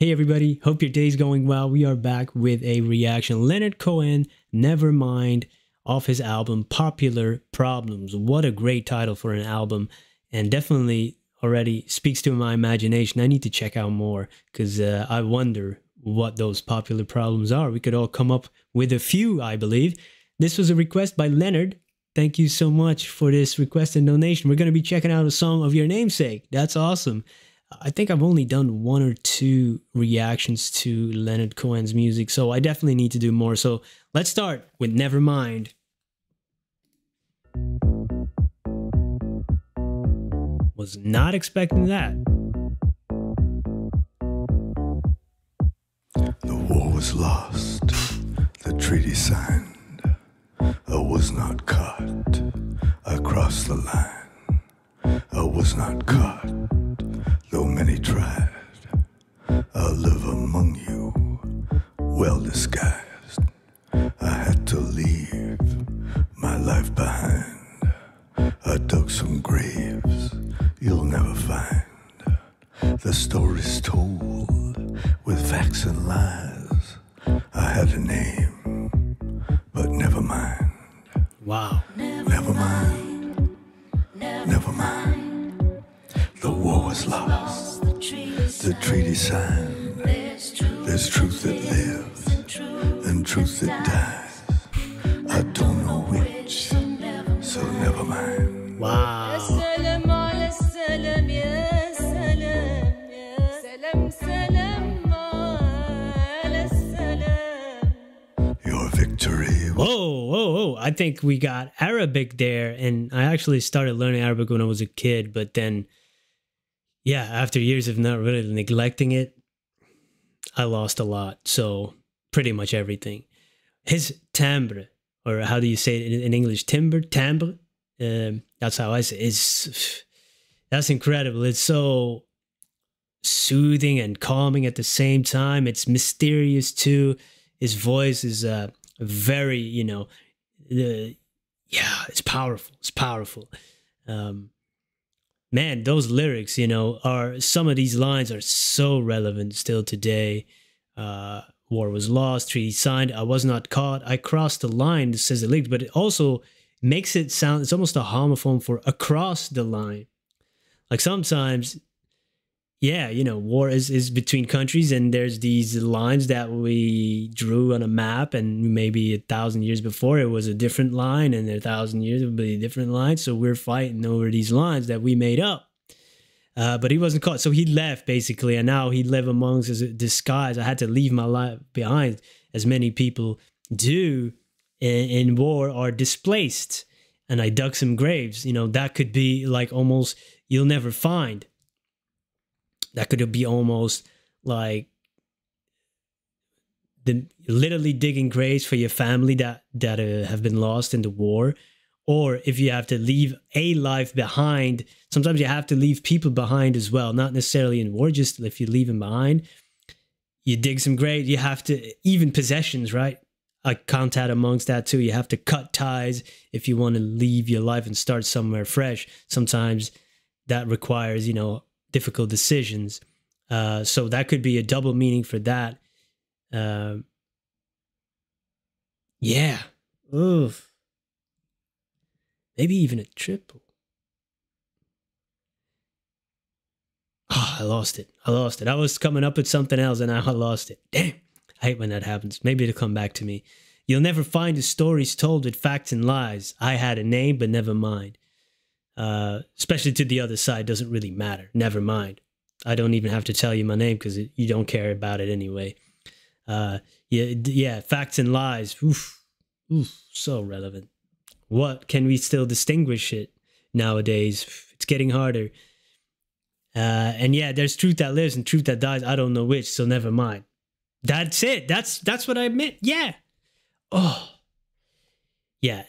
Hey everybody, hope your day's going well. We are back with a reaction. Leonard Cohen, Nevermind, off his album Popular Problems. What a great title for an album, and definitely already speaks to my imagination. I need to check out more because I wonder what those popular problems are. We could all come up with a few, I believe. This was a request by Leonard. Thank you so much for this request and donation. We're going to be checking out a song of your namesake. That's awesome. I think I've only done 1 or 2 reactions to Leonard Cohen's music, so I definitely need to do more. So let's start with Nevermind. Was not expecting that. The war was lost, the treaty signed. I was not caught, I crossed the line. I was not caught, though many tried. I'll live among you, well disguised. I had to leave my life behind. I dug some graves you'll never find. The story's told with facts and lies. I had a name, but never mind. Wow. Never mind. Never mind. The war was lost. The treaty signed. There's truth that lives and truth that dies. I don't know which, so never mind. Wow. Your victory. Whoa. I think we got Arabic there, and I actually started learning Arabic when I was a kid, but then, yeah, after years of not really neglecting it, I lost a lot. So pretty much everything. His timbre, or how do you say it in English? Timbre? That's how I say it. That's incredible. It's so soothing and calming at the same time. It's mysterious too. His voice is very, yeah, it's powerful. It's powerful. Man, those lyrics, are, some of these lines are so relevant still today. War was lost, treaty signed, I was not caught, I crossed the line, this says the lyrics, but it also makes it sound, it's almost a homophone for across the line. Like sometimes, yeah, war is between countries, and there's these lines that we drew on a map, and maybe 1,000 years before it was a different line, and 1,000 years it would be a different line. So we're fighting over these lines that we made up. But he wasn't caught, so he left basically, and now he lived amongst us disguise. I had to leave my life behind, as many people do in war, are displaced, and I dug some graves. That could be like almost you'll never find. That could be almost like literally digging graves for your family that have been lost in the war. Or if you have to leave a life behind, sometimes you have to leave people behind as well. Not necessarily in war, just if you leave them behind. You dig some graves, you have to, even possessions, right? I count that amongst that too. You have to cut ties if you want to leave your life and start somewhere fresh. Sometimes that requires, difficult decisions. So that could be a double meaning for that. Yeah. Oof. Maybe even a triple. Oh, I lost it. I was coming up with something else and I lost it. Damn. I hate when that happens. Maybe it'll come back to me. You'll never find the stories told with facts and lies. I had a name, but never mind. Especially to the other side, doesn't really matter. Never mind. I don't even have to tell you my name because you don't care about it anyway. Yeah, facts and lies. Oof, so relevant. What can we still distinguish it nowadays? It's getting harder. And yeah, there's truth that lives and truth that dies. I don't know which, so never mind. That's it. That's what I meant. Yeah. Oh. Yeah,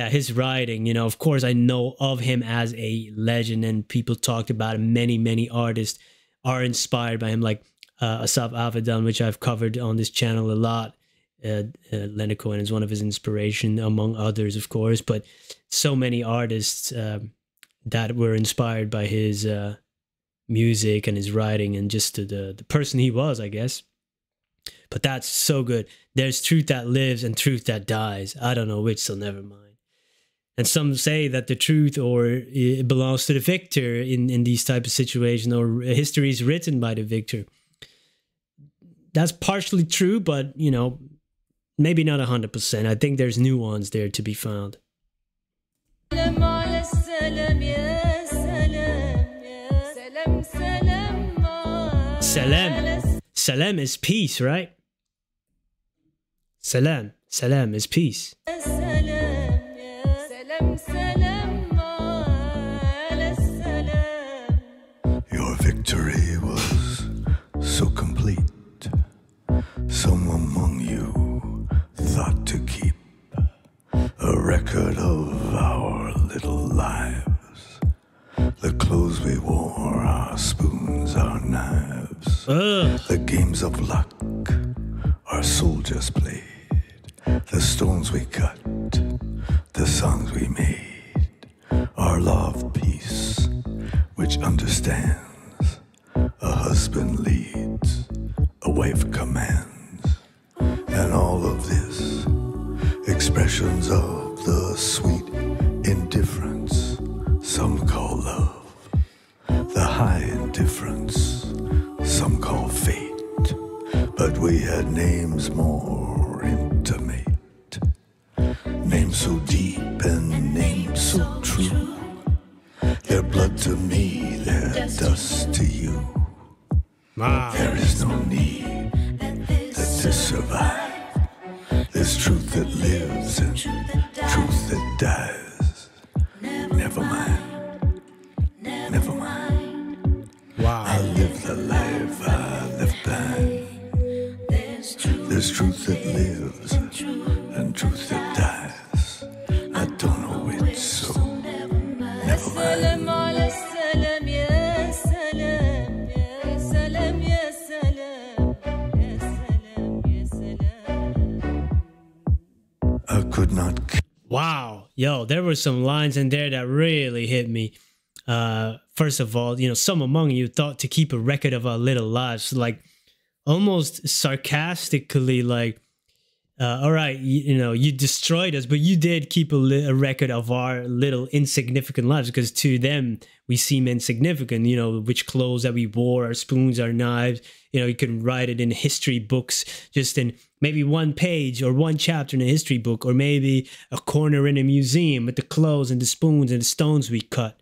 his writing, of course, I know of him as a legend, and people talked about him. Many artists are inspired by him, like Asaf Avidan, which I've covered on this channel a lot. Leonard Cohen is one of his inspiration, among others, of course, but so many artists that were inspired by his music and his writing and just the person he was, I guess. But that's so good. There's truth that lives and truth that dies. I don't know which, so never mind. And some say that the truth or it belongs to the victor in these type of situations, or history is written by the victor. That's partially true, but, you know, maybe not 100%. I think there's nuance there to be found. Salam. Salam is peace, right? Salam. Salam is peace. Your victory was so complete. Some among you thought to keep a record of our little lives. The clothes we wore, our spoons, our knives. The games of luck our soldiers played. The stones we cut, the songs we made. Our law of peace, which understands a husband leads, a wife commands. And all of this, expressions of the sweet indifference some call love, the high indifference some call fate. But we had names more intimate, names so deep and names so true. Their blood to me, their dust to you. There is no need that to survive. There's truth that lives and truth that dies. Never mind, never mind. Wow. I live the life I left behind. There's truth that lives and truth that dies. I don't know which, so never mind. I could not. Wow. Yo, there were some lines in there that really hit me. First of all, you know, some among you thought to keep a record of our little lives, like almost sarcastically, like, all right, you know, you destroyed us, but you did keep a record of our little insignificant lives, because to them, we seem insignificant, you know, which clothes that we wore, our spoons, our knives, you know, you can write it in history books, just in maybe one page or one chapter in a history book, or maybe a corner in a museum with the clothes and the spoons and the stones we cut.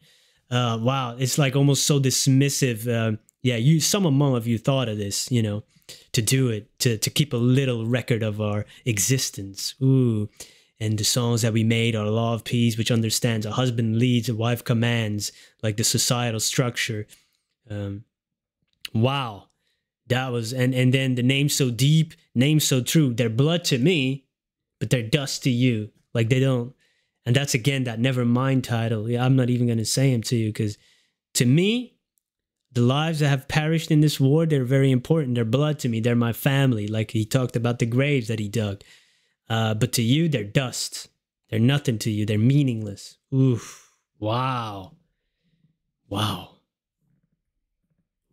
Wow, it's like almost so dismissive. Yeah, some among of you thought of this, you know, to do it, to keep a little record of our existence. Ooh, and the songs that we made, our law of peace, which understands a husband leads, a wife commands, like the societal structure. Wow, that was, and then the name so deep, name so true. They're blood to me, but they're dust to you. Like they don't. And that's, again, that Nevermind title. Yeah, I'm not even going to say them to you, because to me, the lives that have perished in this war, they're very important. They're blood to me. They're my family. Like he talked about the graves that he dug. But to you, they're dust. They're nothing to you. They're meaningless. Oof. Wow. Wow.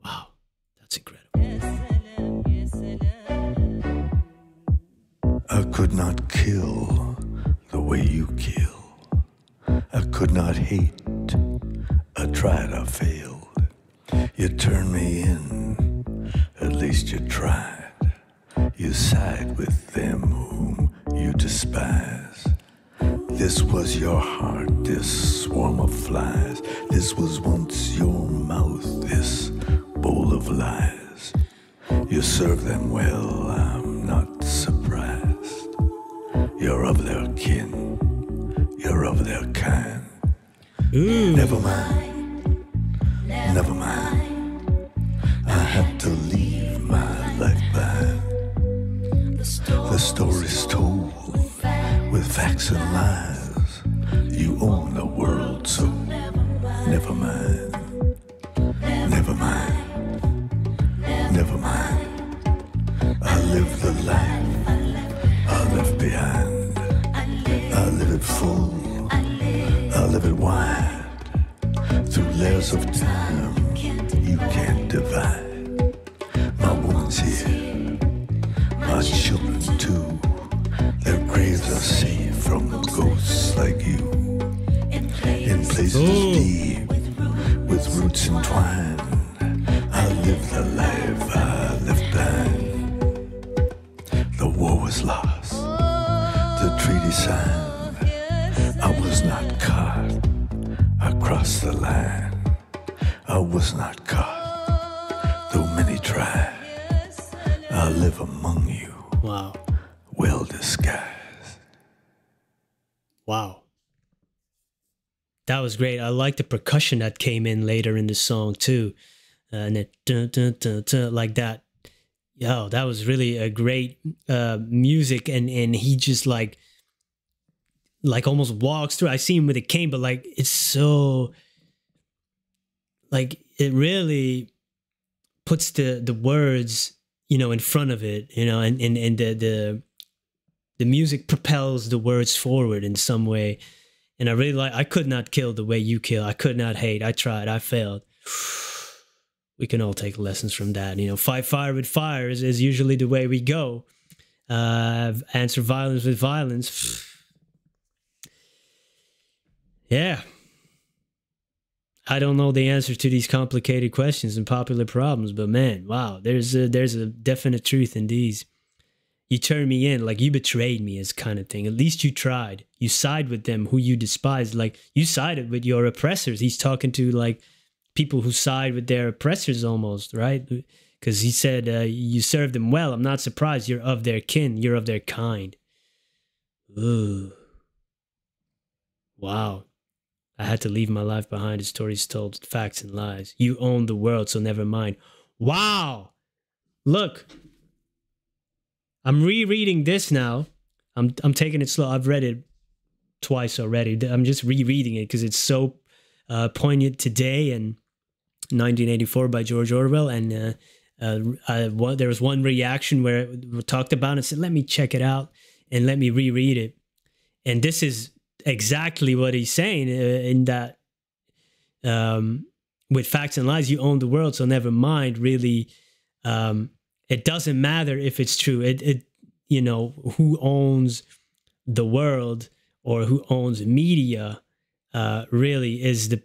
Wow. That's incredible. I could not kill the way you kill. I could not hate. I tried, I failed. You turned me in, at least you tried. You side with them whom you despise. This was your heart, this swarm of flies. This was once your mouth, this bowl of lies. You serve them well, I'm not surprised. You're of their kin, you're of their kind. Ooh. Never mind, never mind. I had to leave my life behind. The story's told with facts and lies. You own the world, so never mind, never mind, never mind. I live the life I left behind. I live it full, I live it wide. Through layers of time, you can't divide. My woman's here, my children too. Their graves are safe from ghosts like you. In places deep, with roots entwined, I live the life I left behind. The war was lost, the treaty signed. I was not caught across the line. I was not caught, though many tried. I live among you. Wow. Well disguised. Wow. That was great. I like the percussion that came in later in the song too. And it dun, dun, dun, dun, like that. Yo, that was really a great music, and he just like almost walks through. I see him with a cane, but like it's so like it really puts the words, you know, in front of it, you know, and the music propels the words forward in some way. And I really like, I could not kill the way you kill. I could not hate. I tried. I failed. We can all take lessons from that. You know, fight fire with fire is usually the way we go. Answer violence with violence. Yeah. I don't know the answer to these complicated questions and popular problems, but man, wow, there's a definite truth in these. You turned me in, like you betrayed me as kind of thing. At least you tried. You side with them who you despise. Like you sided with your oppressors. He's talking to like people who side with their oppressors almost, right? Because he said, you served them well. I'm not surprised. You're of their kin. You're of their kind. Ooh. Wow. I had to leave my life behind. The stories told, facts and lies. You own the world, so never mind. Wow. Look. I'm rereading this now. I'm taking it slow. I've read it twice already. I'm just rereading it because it's so poignant today, and 1984 by George Orwell. And there was one reaction where we talked about it and said, let me check it out and let me reread it. And this is exactly what he's saying in that with facts and lies, you own the world, so never mind. Really, it doesn't matter if it's true. It you know, who owns the world or who owns media really is the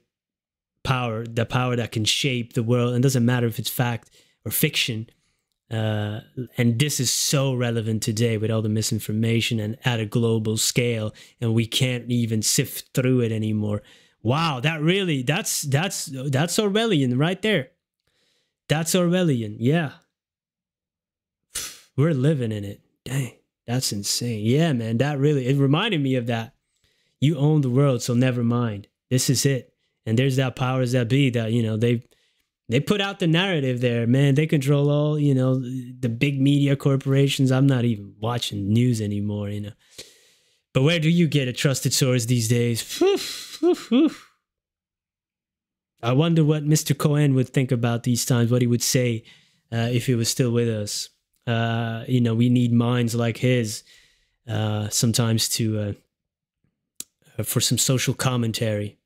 power that can shape the world. And it doesn't matter if it's fact or fiction. And this is so relevant today with all the misinformation and at a global scale, and we can't even sift through it anymore. Wow, that's Orwellian right there. That's Orwellian, yeah. We're living in it. Dang, that's insane. Yeah, man, it reminded me of that. You own the world, so never mind. This is it. And there's that powers that be that, you know, they put out the narrative there, man. They control all, you know, the big media corporations. I'm not even watching news anymore, you know. But where do you get a trusted source these days? I wonder what Mr. Cohen would think about these times, what he would say if he was still with us. You know, we need minds like his sometimes to for some social commentary.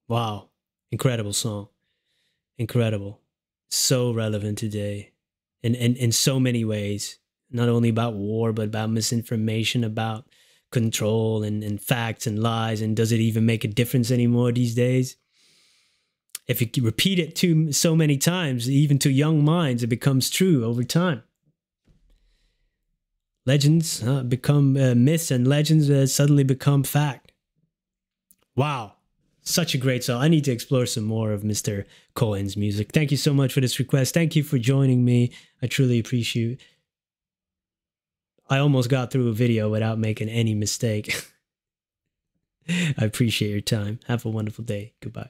Wow, incredible song. Incredible. So relevant today in so many ways, not only about war, but about misinformation, about control and facts and lies. And does it even make a difference anymore these days? If you repeat it so many times, even to young minds, it becomes true over time. Legends become myths, and legends suddenly become fact. Wow. Such a great song. I need to explore some more of Mr. Cohen's music. Thank you so much for this request. Thank you for joining me. I truly appreciate it. I almost got through a video without making any mistake. I appreciate your time. Have a wonderful day. Goodbye.